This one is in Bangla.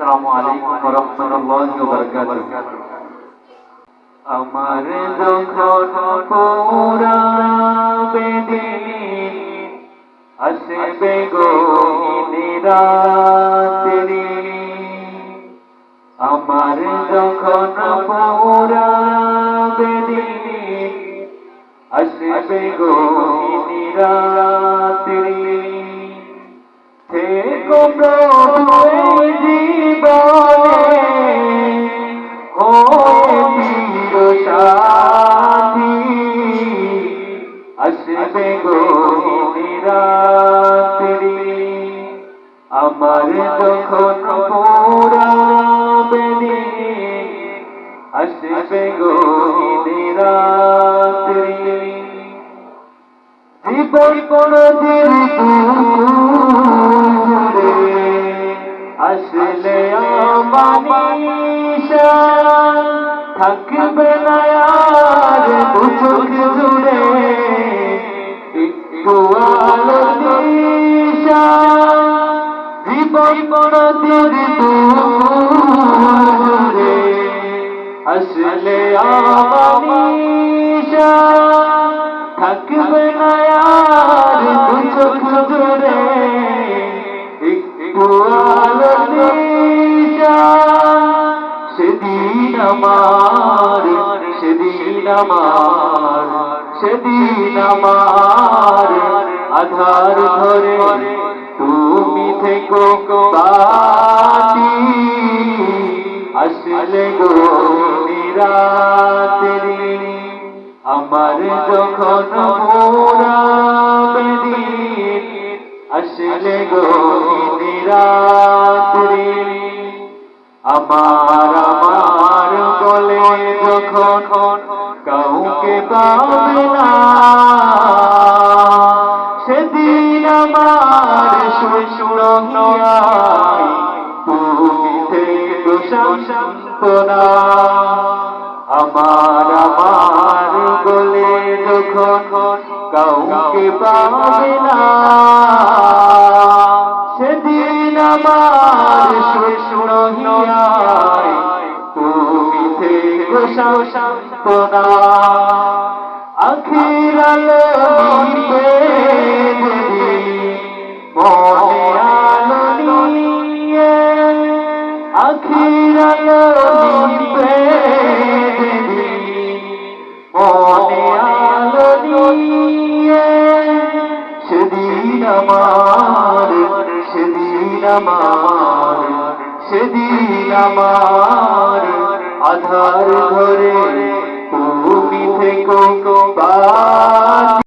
আসসালামু আলাইকুম ওয়া রাহমাতুল্লাহি ওয়া বারাকাতুহু। আমার যখন পুরাবে দিন আসবে গহীন রাত্রি, আমার যখন পুরাবে দিন আসবে গহীন রাত্রি, থেকো প্রভু এই জীবনে হয়ে চিরসাথী, আসবে গহীন রাত্রি, আমার যখন পুরাবে দিন আসবে গহীন রাত্রি। জীবন কোনদিন আসলে আমানিশা থাকবে না আর দুচোখ জুড়ে একটু আলো দিশা। জীবন কোনদিন দূরে আসলে আমানিশা থাকবে না আর দুচোখ জুড়ে একটু আলো দিশা। সেদিন আমার সেদিন আমার আধার ধরে তুমি থেকো বাতি, আসলে গহীন রাত্রি, আমার যখন পুরাবে দিন আসলে গহীন রাত্রি। আমার বলে যখন কাউকে পাবে না, সেদিন আমার শুনিয়াই তুমি থেকো সান্ত্বনা। আমার বলে যখন কাউকে পাবে না, সেদিন আমার শুনিয়াই তুমি থেকো সান্ত্বনা। আখির আলো নিবে মনে আলো নিয়ে, আখির আলো নিবে মনে আলো নিয়ে, সেদিন আমার আধার ধরে তুমি থেকো